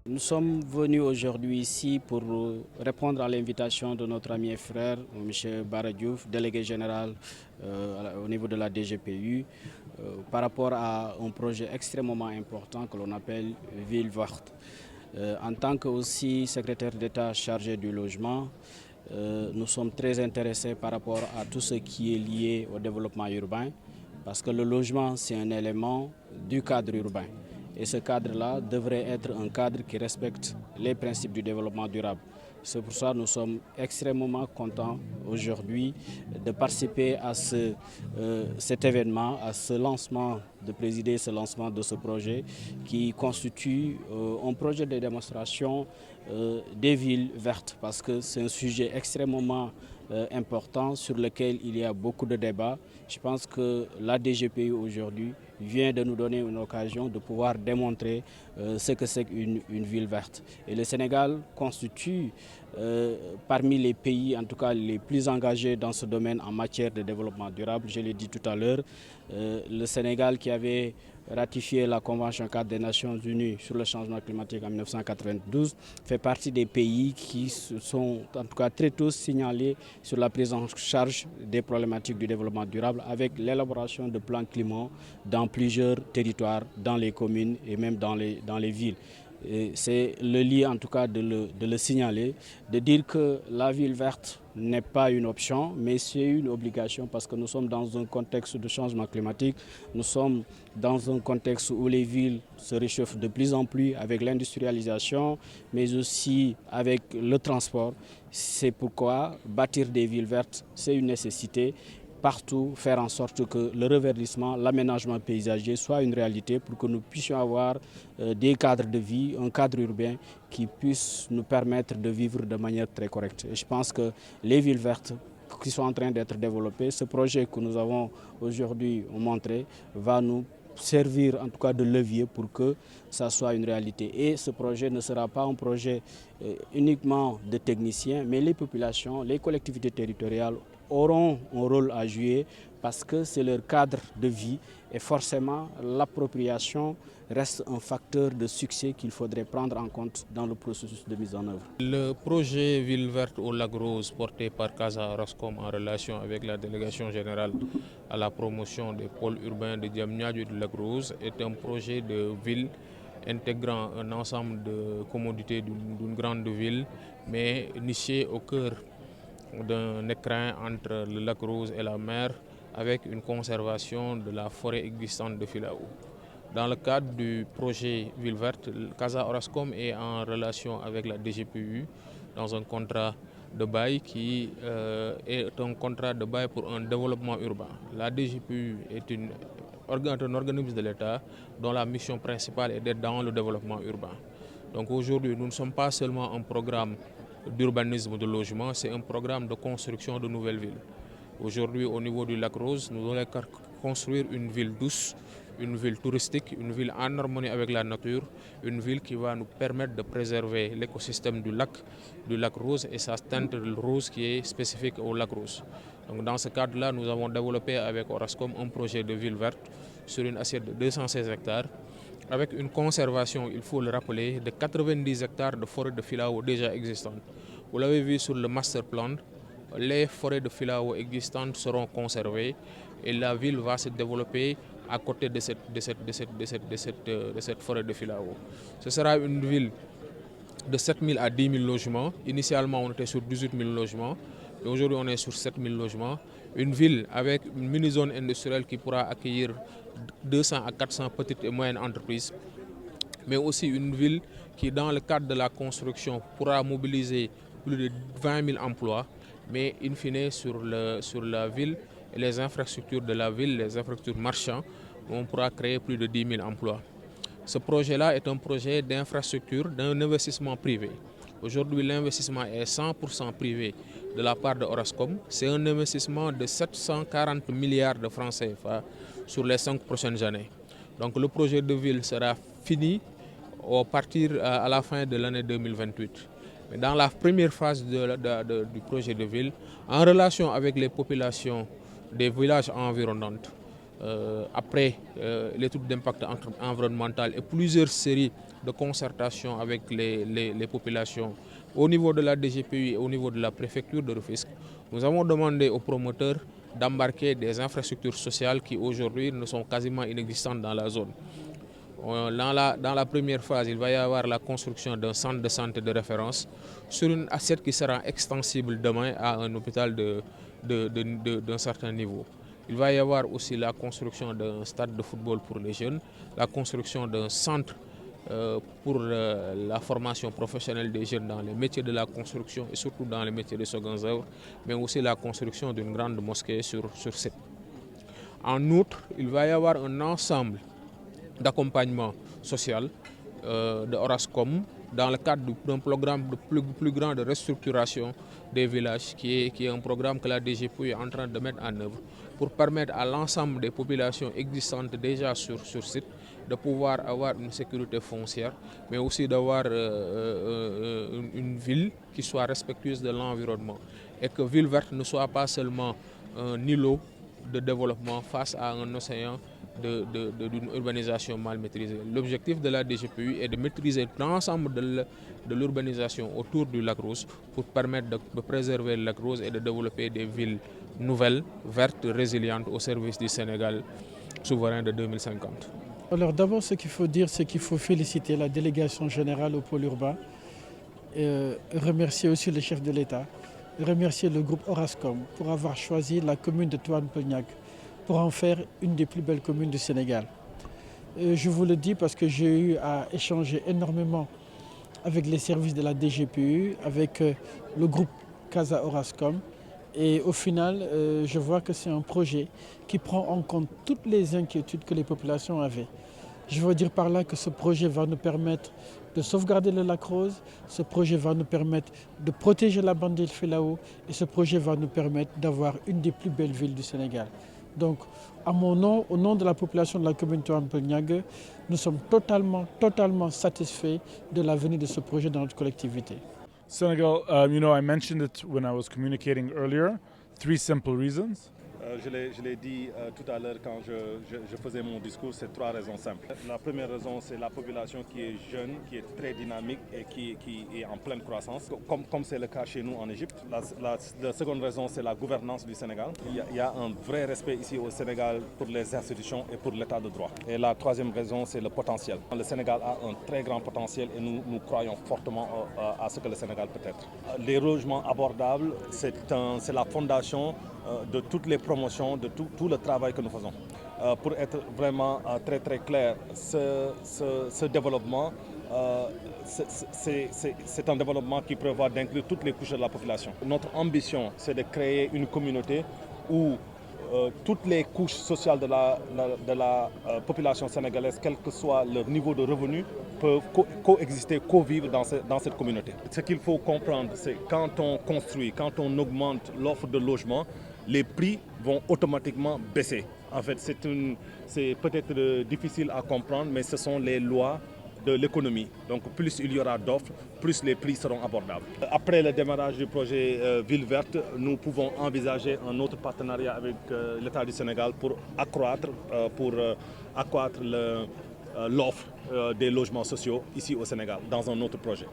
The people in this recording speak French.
Nous sommes venus aujourd'hui ici pour répondre à l'invitation de notre ami et frère, M. Bara Diouf, délégué général au niveau de la DGPU, par rapport à un projet extrêmement important que l'on appelle Ville verte. En tant que aussi secrétaire d'État chargé du logement, nous sommes très intéressés par rapport à tout ce qui est lié au développement urbain, parce que le logement, c'est un élément du cadre urbain. Et ce cadre-là devrait être un cadre qui respecte les principes du développement durable. C'est pour ça que nous sommes extrêmement contents aujourd'hui de participer à cet événement, à ce lancement, de présider ce lancement de ce projet qui constitue un projet de démonstration des villes vertes, parce que c'est un sujet extrêmement important sur lequel il y a beaucoup de débats. Je pense que la DGPU aujourd'hui vient de nous donner une occasion de pouvoir démontrer ce que c'est qu'une ville verte. Et le Sénégal constitue parmi les pays, en tout cas les plus engagés dans ce domaine en matière de développement durable. Je l'ai dit tout à l'heure, le Sénégal qui avait ratifié la Convention cadre des Nations Unies sur le changement climatique en 1992 fait partie des pays qui sont en tout cas très tôt signalés sur la prise en charge des problématiques du développement durable avec l'élaboration de plans climat dans plusieurs territoires, dans les communes et même dans les villes. C'est le lieu en tout cas de le signaler, de dire que la ville verte n'est pas une option, mais c'est une obligation parce que nous sommes dans un contexte de changement climatique, nous sommes dans un contexte où les villes se réchauffent de plus en plus avec l'industrialisation, mais aussi avec le transport. C'est pourquoi bâtir des villes vertes, c'est une nécessité. Partout, faire en sorte que le reverdissement, l'aménagement paysager soit une réalité pour que nous puissions avoir des cadres de vie, un cadre urbain qui puisse nous permettre de vivre de manière très correcte. Et je pense que les villes vertes qui sont en train d'être développées, ce projet que nous avons aujourd'hui montré va nous servir en tout cas de levier pour que ça soit une réalité. Et ce projet ne sera pas un projet uniquement de techniciens, mais les populations, les collectivités territoriales auront un rôle à jouer parce que c'est leur cadre de vie et forcément l'appropriation reste un facteur de succès qu'il faudrait prendre en compte dans le processus de mise en œuvre. Le projet Ville verte au Lac Rose porté par Casa Orascom en relation avec la délégation générale à la promotion des pôles urbains de Diamniadio et de Lac Rose est un projet de ville intégrant un ensemble de commodités d'une grande ville mais niché au cœur d'un écrin entre le Lac Rose et la mer avec une conservation de la forêt existante de Filao. Dans le cadre du projet Ville verte, Casa Orascom est en relation avec la DGPU dans un contrat de bail qui est un contrat de bail pour un développement urbain. La DGPU est un organisme de l'État dont la mission principale est d'être dans le développement urbain. Donc aujourd'hui, nous ne sommes pas seulement un programme d'urbanisme de logement, c'est un programme de construction de nouvelles villes. Aujourd'hui, au niveau du Lac Rose, nous allons construire une ville douce, une ville touristique, une ville en harmonie avec la nature, une ville qui va nous permettre de préserver l'écosystème du lac Rose et sa teinte rose qui est spécifique au Lac Rose. Donc dans ce cadre-là, nous avons développé avec Orascom un projet de ville verte sur une assiette de 216 hectares avec une conservation, il faut le rappeler, de 90 hectares de forêt de filao déjà existantes. Vous l'avez vu sur le master plan, les forêts de filao existantes seront conservées et la ville va se développer à côté de cette forêt de filao. Ce sera une ville de 7 000 à 10 000 logements. Initialement, on était sur 18 000 logements. Et aujourd'hui, on est sur 7 000 logements. Une ville avec une mini-zone industrielle qui pourra accueillir 200 à 400 petites et moyennes entreprises. Mais aussi une ville qui, dans le cadre de la construction, pourra mobiliser plus de 20 000 emplois. Mais in fine, sur la ville et les infrastructures de la ville, les infrastructures marchandes, on pourra créer plus de 10 000 emplois. Ce projet-là est un projet d'infrastructure, d'un investissement privé. Aujourd'hui, l'investissement est 100% privé de la part de Orascom. C'est un investissement de 740 milliards de francs CFA sur les 5 prochaines années. Donc le projet de ville sera fini à la fin de l'année 2028. Mais dans la première phase du projet de ville, en relation avec les populations des villages environnants, après l'étude d'impact environnemental et plusieurs séries de concertation avec les populations au niveau de la DGPU et au niveau de la préfecture de Rufisque, nous avons demandé aux promoteurs d'embarquer des infrastructures sociales qui aujourd'hui ne sont quasiment inexistantes dans la zone. Dans la première phase, il va y avoir la construction d'un centre de santé de référence sur une assiette qui sera extensible demain à un hôpital d'un certain niveau. Il va y avoir aussi la construction d'un stade de football pour les jeunes, la construction d'un centre pour la formation professionnelle des jeunes dans les métiers de la construction et surtout dans les métiers de secondes œuvres, mais aussi la construction d'une grande mosquée sur site. En outre, il va y avoir un ensemble d'accompagnement social de Orascom dans le cadre d'un programme de plus grand de restructuration des villages qui est un programme que la DGPU est en train de mettre en œuvre pour permettre à l'ensemble des populations existantes déjà sur site de pouvoir avoir une sécurité foncière, mais aussi d'avoir une ville qui soit respectueuse de l'environnement et que Ville Verte ne soit pas seulement un îlot de développement face à un océan d'une urbanisation mal maîtrisée. L'objectif de la DGPU est de maîtriser l'ensemble de l'urbanisation autour du lac Rose pour permettre de préserver le lac Rose et de développer des villes nouvelles, vertes, résilientes au service du Sénégal souverain de 2050. Alors d'abord, ce qu'il faut dire, c'est qu'il faut féliciter la délégation générale au pôle urbain, remercier aussi le chef de l'État, remercier le groupe Orascom pour avoir choisi la commune de Toan-Peulgnac pour en faire une des plus belles communes du Sénégal. Je vous le dis parce que j'ai eu à échanger énormément avec les services de la DGPU, avec le groupe Casa Orascom. Et au final, je vois que c'est un projet qui prend en compte toutes les inquiétudes que les populations avaient. Je veux dire par là que ce projet va nous permettre de sauvegarder le lac Rose, ce projet va nous permettre de protéger la bande d'île Filao et ce projet va nous permettre d'avoir une des plus belles villes du Sénégal. Donc, à mon nom, au nom de la population de la commune de Toan-Peulgnac, nous sommes totalement satisfaits de la venue de ce projet dans notre collectivité. Senegal, I mentioned it when I was communicating earlier. 3 simple reasons. Je l'ai dit tout à l'heure quand je faisais mon discours, c'est 3 raisons simples. La première raison, c'est la population qui est jeune, qui est très dynamique et qui est en pleine croissance, comme c'est le cas chez nous en Égypte. La seconde raison, c'est la gouvernance du Sénégal. Il y a un vrai respect ici au Sénégal pour les institutions et pour l'état de droit. Et la troisième raison, c'est le potentiel. Le Sénégal a un très grand potentiel et nous croyons fortement à ce que le Sénégal peut être. Les logements abordables, c'est la fondation de toutes les promotions, de tout le travail que nous faisons. Pour être vraiment très clair, ce développement, c'est un développement qui prévoit d'inclure toutes les couches de la population. Notre ambition, c'est de créer une communauté où toutes les couches sociales de la population sénégalaise, quel que soit leur niveau de revenu, peuvent coexister, co-vivre dans cette communauté. Ce qu'il faut comprendre, c'est quand on construit, quand on augmente l'offre de logement, les prix vont automatiquement baisser. En fait, c'est peut-être difficile à comprendre, mais ce sont les lois de l'économie. Donc plus il y aura d'offres, plus les prix seront abordables. Après le démarrage du projet Ville Verte, nous pouvons envisager un autre partenariat avec l'État du Sénégal pour accroître l'offre des logements sociaux ici au Sénégal, dans un autre projet.